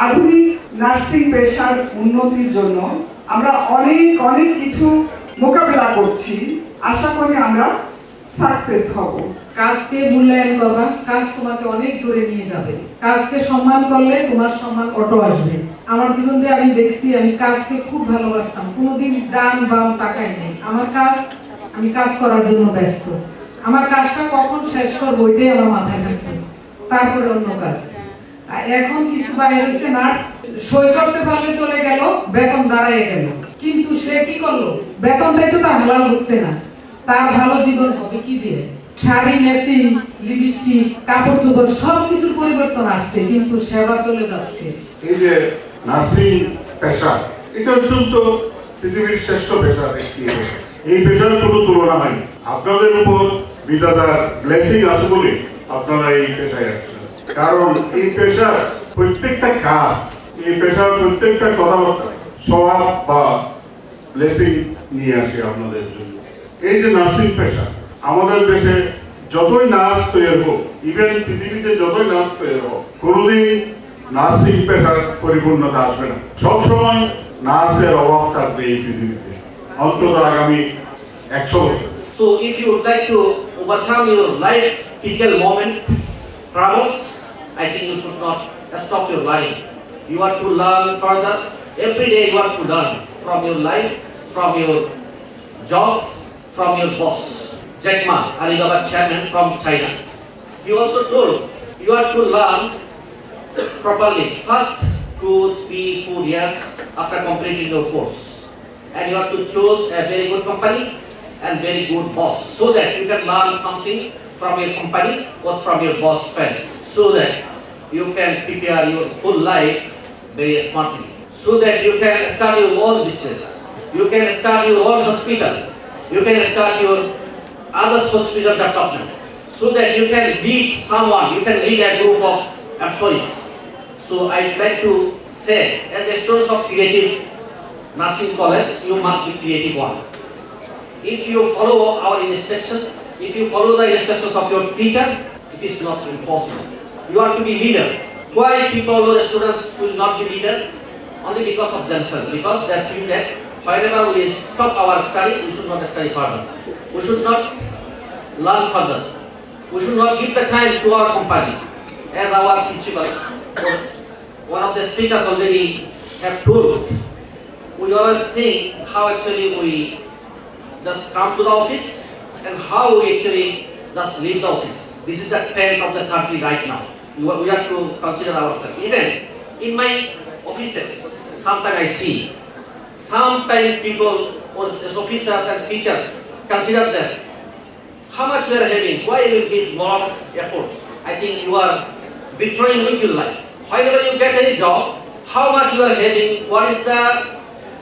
আধুনিক নার্সিং পেশার উন্নতির জন্য আমরা অনেক কিছু মোকাবেলা করছি। আশা করি আমরা সাকসেস হব। কাজকে মূল্যায়ন করবা, কাজ তোমাকে অনেক দূরে নিয়ে যাবে। কাজকে সম্মান করলে তোমার সম্মান অটো আসবে। আমার জীবন দিয়ে আমি দেখছি, আমি কাজকে খুব ভালোবাসতাম, কোনোদিন ডান বাম তাকাই নেই। আমার কাজ, আমি কাজ করার জন্য ব্যস্ত। আমার কাজটা কখন শেষ করবো ওইটাই আমার মাথায় থাকতো, তারপরে অন্য কাজ। আর এখন কিছু বাইরে হচ্ছে নার্স সই করতে পারলে চলে গেল, বেতন দাঁড়ায় গেল, কিন্তু সে কি করলো? বেতনটাই তো তার হালাল হচ্ছে না। তার ভালো জীবন হবে কি দিয়ে? শাড়ি, ম্যাচিং, লিপস্টিক, কাপড় চোপড় সবকিছুর পরিবর্তন আসছে, কিন্তু সেবা চলে যাচ্ছে। এই যে নার্সিং পেশা, এটা অত্যন্ত পৃথিবীর শ্রেষ্ঠ পেশা। এই পেশার কোনো তুলনা নাই। আপনাদের উপর বিধাতার ব্লেসিং আছে বলে আপনারা এই পেশায় আসছেন। কারণ এই পেশার প্রত্যেকটা কাজ, এই পেশার প্রত্যেকটা কথাবার্তা স্বভাব বা ব্লেসিং নিয়ে আসে আপনাদের জন্য। এই যে নার্সিং পেশা, আমাদের দেশে যতই নার্স তৈরি হোক, ইভেন পৃথিবীতে যতই নার্স তৈরি হোক, কোনোদিন নার্সিং পেশার পরিপূর্ণতা আসবে না। সবসময় নার্সের অভাব থাকবে এই পৃথিবীতে, অন্তত আগামী 100 বছর। So if you would like to overcome your life critical moment troubles, I think you should not stop your learning. You have to learn further. Every day you have to learn from your life, from your job, from your boss. Jack Ma, Alibaba chairman from China. He also told you have to learn properly first 2, 3, 4 years after completing your course. And you have to choose a very good company and very good boss, so that you can learn something from your company or from your boss first, so that you can prepare your full life very smartly, so that you can start your own business, you can start your own hospital, you can start your other hospital development, so that you can lead someone, you can lead a group of employees. So I'd like to say, as a student of creative nursing college, you must be creative one. If you follow our instructions, if you follow the instructions of your teacher, it is not impossible. You are to be leader. Why people or students will not be leader? Only because of themselves, because they feel that whenever we stop our study, we should not study further. We should not learn further. We should not give the time to our company. As our principal, one of the speakers already have told, we always think how actually we just come to the office and how we actually just leave the office. This is the trend of the country right now. We have to consider ourselves. Even in my offices, sometimes I see, sometimes people or officers and teachers consider them. How much we are having? Why you will give more of effort? I think you are betraying with your life. Whenever you get any job, how much you are having? What is the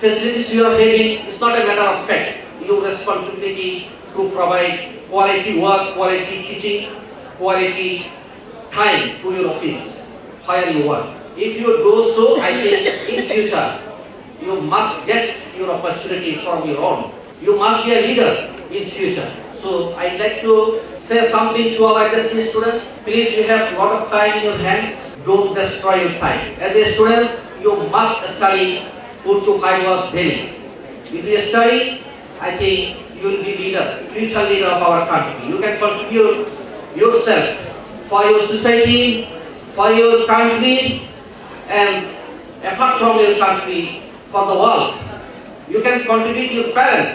facilities you are having? It's not a matter of fact. Your responsibility to provide quality work, quality teaching, quality time to your office where you work. If you do so, I think in future you must get your opportunity from your own. You must be a leader in future. So I'd like to say something to our existing students. Please, you have a lot of time in your hands. Don't destroy your time. As a student, you must study 4 to 5 hours daily. If you study, I think you will be leader, future leader of our country. You can contribute yourself for your society, for your country, and apart from your country, for the world. You can contribute your parents.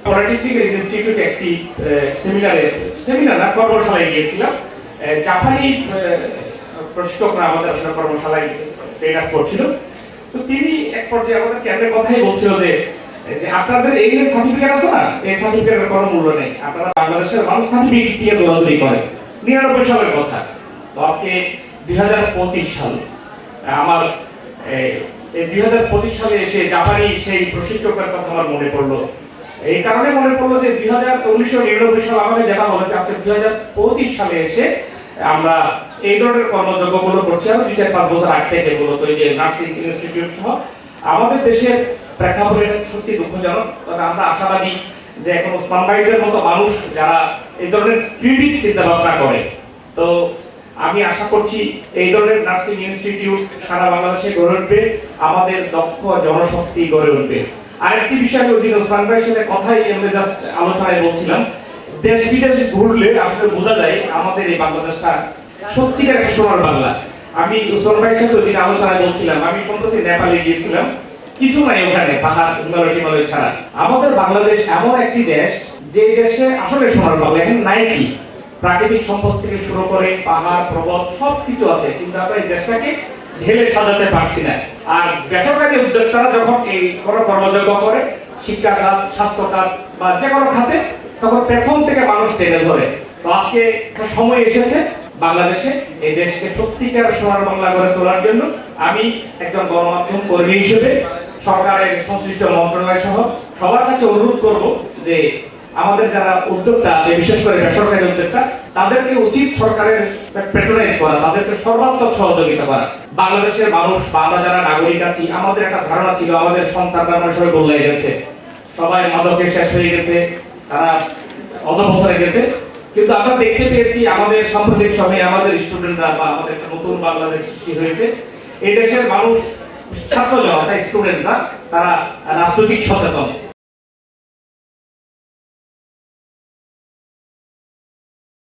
Polytechnical ইনস্টিটিউটে একটি seminar না কর্মশালায় গিয়েছিলাম। জাপানি প্রশিক্ষকরা আমাদের আসলে কর্মশালায় train up করছিল। তো তিনি এক পর্যায়ে আমাদের ক্যাম্পের কথাই বলছিল যে আপনাদের এই যে সার্টিফিকেট আছে না, এই সার্টিফিকেটের কোনো মূল্য নেই। আপনারা বাংলাদেশের মানুষ সার্টিফিকেট দিয়ে দৌড়াদৌড়ি করে। 99 সালের কথা। তো আজকে 2025 সাল। আমার এই 2025 সালে এসে জাপানি সেই প্রশিক্ষকের কথা আমার মনে পড়লো। এই কারণে মনে পড়লো যে 1999 সাল আমাদের যেটা বলেছে, আজকে 2025 সালে এসে আমরা এই ধরনের কর্মযজ্ঞগুলো করছি। আমি 2-4-5 বছর আগে থেকে মূলত এই যে নার্সিং ইনস্টিটিউট সহ আমাদের দেশের প্রেক্ষাপটে সত্যি দুঃখজনক। তবে আমরা আশাবাদী যে এখন ওসমান ভাইদের মতো মানুষ যারা এই ধরনের ক্রিয়েটিভ চিন্তা ভাবনা করে, তো আমি আশা করছি এই ধরনের নার্সিং ইনস্টিটিউট সারা বাংলাদেশে গড়ে উঠবে, আমাদের দক্ষ জনশক্তি গড়ে উঠবে। আরেকটি বিষয় আমি ওই দিন ওসমান ভাইয়ের সাথে কথাই আমরা জাস্ট আলোচনায় বলছিলাম, দেশ বিদেশে ঘুরলে আসলে বোঝা যায় আমাদের এই বাংলাদেশটা সত্যিকার একটা সোনার বাংলা। আমি ওসমান ভাইয়ের সাথে ওই দিন আলোচনায় বলছিলাম, আমি সম্প্রতি নেপালে গিয়েছিলাম, কিছু নাই ওখানে, পাহাড় হিমালয় ছাড়া। আমাদের বাংলাদেশ এমন একটি দেশ যে দেশে আসলে সোনার বাংলা, এখানে নাই কি প্রাকৃতিক সম্পদ থেকে শুরু করে পাহাড় পর্বত সবকিছু আছে, কিন্তু আমরা এই দেশটাকে ঢেলে সাজাতে পারছি না। আর বেসরকারি উদ্যোক্তারা যখন এই কোনো কর্মযজ্ঞ করে, শিক্ষা খাত, স্বাস্থ্য খাত বা যে কোনো খাতে, তখন পেছন থেকে মানুষ টেনে ধরে। তো আজকে একটা সময় এসেছে বাংলাদেশে এই দেশকে সত্যিকার সোনার বাংলা গড়ে তোলার জন্য। আমি একজন গণমাধ্যম কর্মী হিসেবে সরকারের সংশ্লিষ্ট মন্ত্রণালয় সহ সবার কাছে অনুরোধ করব যে আমাদের যারা উদ্যোক্তা আছে, বিশেষ করে বেসরকারি উদ্যোক্তা, তাদেরকে উচিত সরকারের প্যাট্রোনাইজ করা, তাদেরকে সর্বাত্মক সহযোগিতা করা। বাংলাদেশের মানুষ বা আমরা যারা নাগরিক আছি, আমাদের একটা ধারণা ছিল আমাদের সন্তানরা আমরা সবাই বদলে গেছে, সবাই মাদকে শেষ হয়ে গেছে, তারা অধপতনে গেছে। কিন্তু আমরা দেখতে পেয়েছি আমাদের সাম্প্রতিক সময়ে আমাদের স্টুডেন্টরা বা আমাদের একটা নতুন বাংলাদেশ সৃষ্টি হয়েছে। এই দেশের মানুষ, ছাত্র জনতা, স্টুডেন্টরা, তারা রাজনৈতিক সচেতন।